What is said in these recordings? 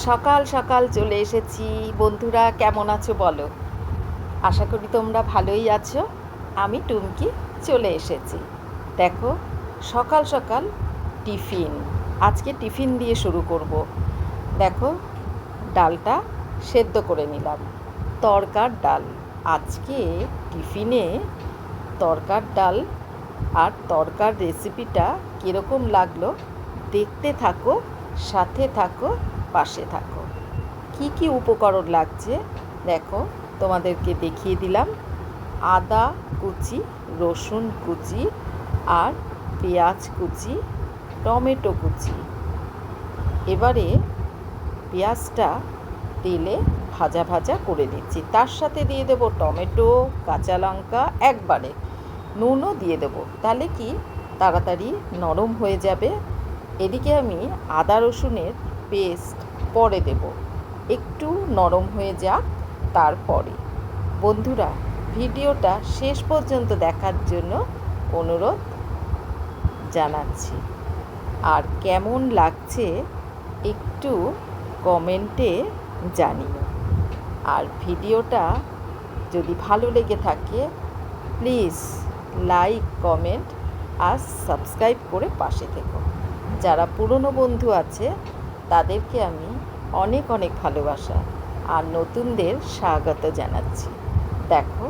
সকাল সকাল চলে এসেছি। বন্ধুরা কেমন আছো বলো? আশা করি তোমরা ভালোই আছো। আমি টুমকি চলে এসেছি। দেখো, সকাল সকাল টিফিন। আজকে টিফিন দিয়ে শুরু করব। দেখো, ডালটা সেদ্ধ করে নিলাম। তড়কার ডাল। আজকে টিফিনে তড়কার ডাল আর তড়কার রেসিপিটা কীরকম লাগলো দেখতে থাকো, সাথে থাকো, পাশে থাকো। কি কি উপকরণ লাগছে দেখো, তোমাদেরকে দেখিয়ে দিলাম। আদা কুচি, রসুন কুচি, আর পেঁয়াজ কুচি, টমেটো কুচি। এবারে পেঁয়াজটা তেলে ভাজা ভাজা করে দিচ্ছি। তার সাথে দিয়ে দেবো টমেটো, কাঁচা লঙ্কা একবারে, নুনও দিয়ে দেবো। তাহলে কি তাড়াতাড়ি নরম হয়ে যাবে। এদিকে আমি আদা রসুনের পেস্ট পরে দেব, একটু নরম হয়ে যাক তারপরে। বন্ধুরা, ভিডিওটা শেষ পর্যন্ত দেখার জন্য অনুরোধ জানাচ্ছি। আর কেমন লাগছে একটু কমেন্টে জানিও। আর ভিডিওটা যদি ভালো লেগে থাকে প্লিজ লাইক, কমেন্ট আর সাবস্ক্রাইব করে পাশে থেকো। যারা পুরনো বন্ধু আছে তাদেরকে আমি অনেক অনেক ভালোবাসা আর নতুনদের স্বাগত জানাচ্ছি। দেখো,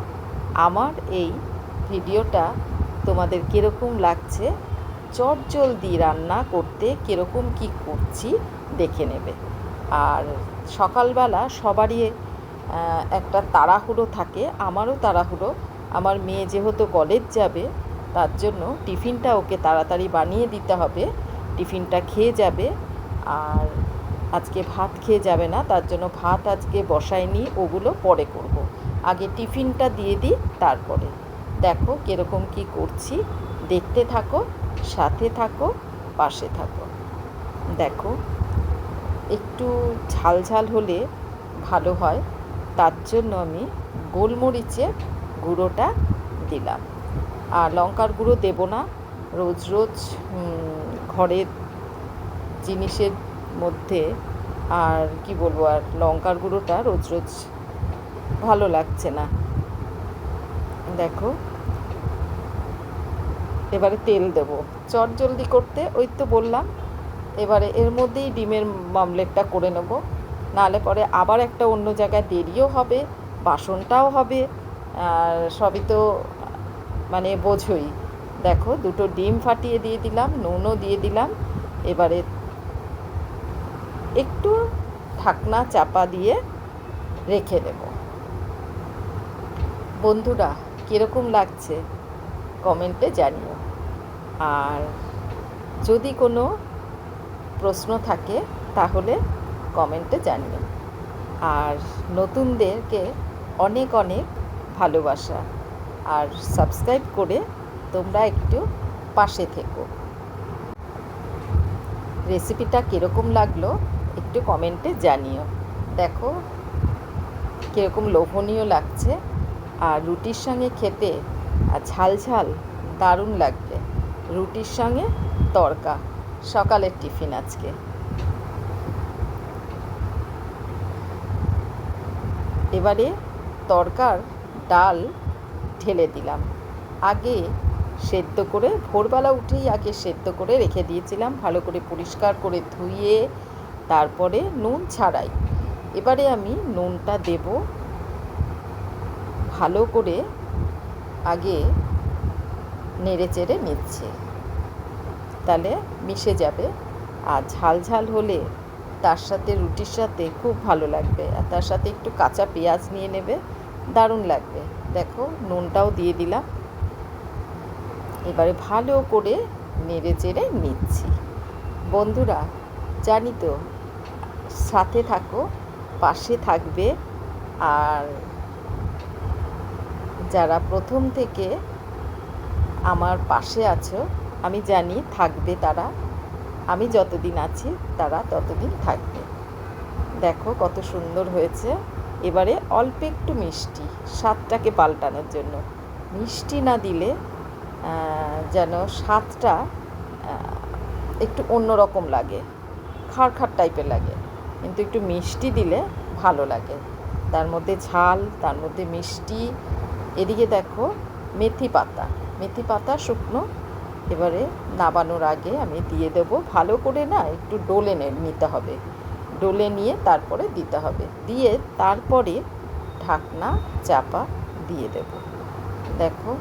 আমার এই ভিডিওটা তোমাদের কীরকম লাগছে, চটজলদি রান্না করতে কীরকম কী করছি দেখে নেবে। আর সকালবেলা সবারই একটা তাড়াহুড়ো থাকে, আমারও তাড়াহুড়ো। আমার মেয়ে যেহেতু কলেজ যাবে তার জন্য টিফিনটা ওকে তাড়াতাড়ি বানিয়ে দিতে হবে। টিফিনটা খেয়ে যাবে, আর আজকে ভাত খেয়ে যাবে না, তার জন্য ভাত আজকে বসাইনি, ওগুলো পরে করব। আগে টিফিনটা দিয়ে দিই তারপরে। দেখো কীরকম কী করছি, দেখতে থাকো, সাথে থাকো, পাশে থাকো। দেখো, একটু ঝাল ঝাল হলে ভালো হয়, তার জন্য আমি গোলমরিচের গুঁড়োটা দিলাম। আর লঙ্কার গুঁড়ো দেব না। রোজ রোজ ঘরের জিনিসের মধ্যে আর কি বলবো, আর লঙ্কার গুঁড়োটা রোজ রোজ ভালো লাগছে না। দেখো, এবারে তেল দেব চটজলদি করতে, ওই তো বললাম। এবারে এর মধ্যেই ডিমের মামলেটটা করে নেব, নাহলে পরে আবার একটা অন্য জায়গায় দেরিও হবে, বাসনটাও হবে, আর সবই তো মানে বোঝোই। দেখো, দুটো ডিম ফাটিয়ে দিয়ে দিলাম, নুনও দিয়ে দিলাম। এবারে একটু ঢাকনা চাপা দিয়ে রেখে দেব। বন্ধুরা, কীরকম লাগছে কমেন্টে জানিও। আর যদি কোনো প্রশ্ন থাকে তাহলে কমেন্টে জানিও। আর নতুনদেরকে অনেক অনেক ভালোবাসা, আর সাবস্ক্রাইব করে তোমরা একটু পাশে থেকো। রেসিপিটা কীরকম লাগলো একটু কমেন্টে জানিও। দেখো কীরকম লোভনীয় লাগছে, আর রুটির সঙ্গে খেতে আর ঝাল ঝাল দারুণ লাগবে। রুটির সঙ্গে তড়কা, সকালের টিফিন আজকে। এবারে তড়কার ডাল ঢেলে দিলাম। আগে সেদ্ধ করে, ভোরবেলা উঠেই আগে সেদ্ধ করে রেখে দিয়েছিলাম, ভালো করে পরিষ্কার করে ধুয়ে, তারপরে নুন ছাড়াই। এবারে আমি নুনটা দেব, ভালো করে আগে নেড়ে চেড়ে নিচ্ছে, তাহলে মিশে যাবে। আর ঝাল ঝাল হলে তার সাথে রুটির সাথে খুব ভালো লাগবে, আর তার সাথে একটু কাঁচা পেঁয়াজ নিয়ে নেবে, দারুণ লাগবে। দেখো, নুনটাও দিয়ে দিলাম। এবারে ভালো করে নেড়ে চেড়ে নিচ্ছি। বন্ধুরা, জানি তো, সাথে থাকো, পাশে থাকবে। আর যারা প্রথম থেকে আমার পাশে আছো আমি জানি থাকবে, তারা, আমি যতদিন আছি তারা ততদিন থাকবে। দেখো কত সুন্দর হয়েছে। এবারে অল্প একটু মিষ্টি, স্বাদটাকে পাল্টানোর জন্য। মিষ্টি না দিলে যেন স্বাদটা একটু অন্যরকম লাগে, খাড় খাড় টাইপের লাগে। কিন্তু একটু মিষ্টি দিলে ভালো লাগে। তার মধ্যে ঝাল, তার মধ্যে মিষ্টি। এদিকে দেখো মেথি পাতা শুকনো, এবারে নামানোর আগে আমি দিয়ে দেবো। ভালো করে না একটু ডলে নিতে হবে, ডলে নিয়ে তারপরে দিতে হবে, দিয়ে তারপরে ঢাকনা চাপা দিয়ে দেব। দেখো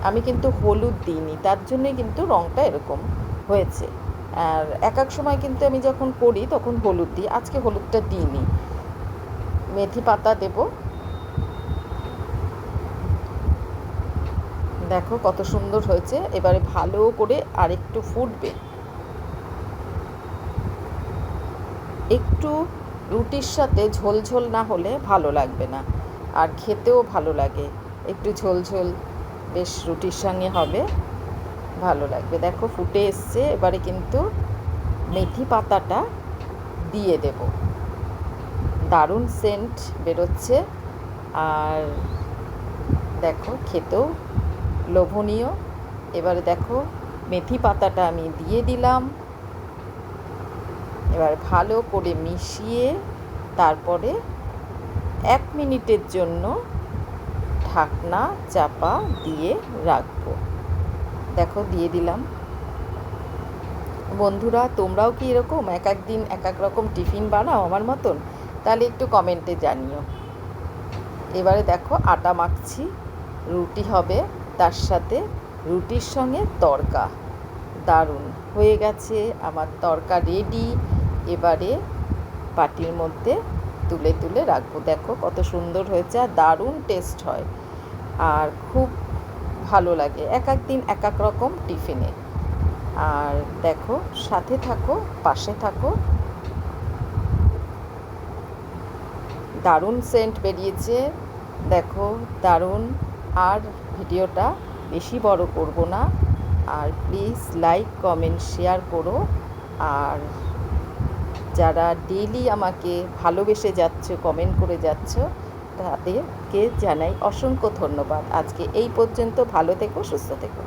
আমি কিন্তু হলুদ দিইনি, তার জন্যই কিন্তু রঙটা এরকম হয়েছে। আর এক এক সময় কিন্তু আমি যখন করি তখন হলুদ দিই, আজকে হলুদটা দিইনি। মেথি পাতা দেব। দেখো কত সুন্দর হয়েছে। এবারে ভালো করে আরেকটু ফুটবে। একটু রুটির সাথে ঝোল ঝোল না হলে ভালো লাগবে না, আর খেতেও ভালো লাগে। একটু ঝোল ঝোল বেশ রুটির সঙ্গে হবে, ভালো লাগবে। দেখো ফুটে এসছে, এবারে কিন্তু মেথি পাতাটা দিয়ে দেব। দারুণ সেন্ট বেরোচ্ছে, আর দেখো খেতেও লোভনীয়। এবারে দেখো মেথি পাতাটা আমি দিয়ে দিলাম। এবার ভালো করে মিশিয়ে তারপরে 1 মিনিটের জন্য ঢাকনা চাপা দিয়ে রাখবো। দেখো দিয়ে দিলাম। বন্ধুরা তোমরাও কি এরকম এক এক দিন এক এক রকম টিফিন বানাও আমার মতন? তাহলে একটু কমেন্টে জানিও। এবারে দেখো আটা মাখছি, রুটি হবে, তার সাথে রুটির সঙ্গে তড়কা। দারুণ হয়ে গেছে আমার তড়কা রেডি। এবারে বাটির মধ্যে তুলে তুলে রাখবো। দেখো কত সুন্দর হয়েছে, আর দারুণ টেস্ট হয়, আর খুব ভালো লাগে এক এক দিন এক এক রকম টিফিনে। আর দেখো সাথে থাকো, পাশে থাকো। দারুণ সেন্ট বেরিয়েছে, দেখো দারুণ। আর ভিডিওটা বেশি বড় করব না, আর প্লিজ লাইক কমেন্ট শেয়ার করো। আর যারা ডেইলি আমাকে ভালোবেসে যাচ্ছ, কমেন্ট করে যাচ্ছ, তাদেরকে জানাই অসংখ্য ধন্যবাদ। আজকে এই পর্যন্ত। ভালো থেকো, সুস্থ থেকো।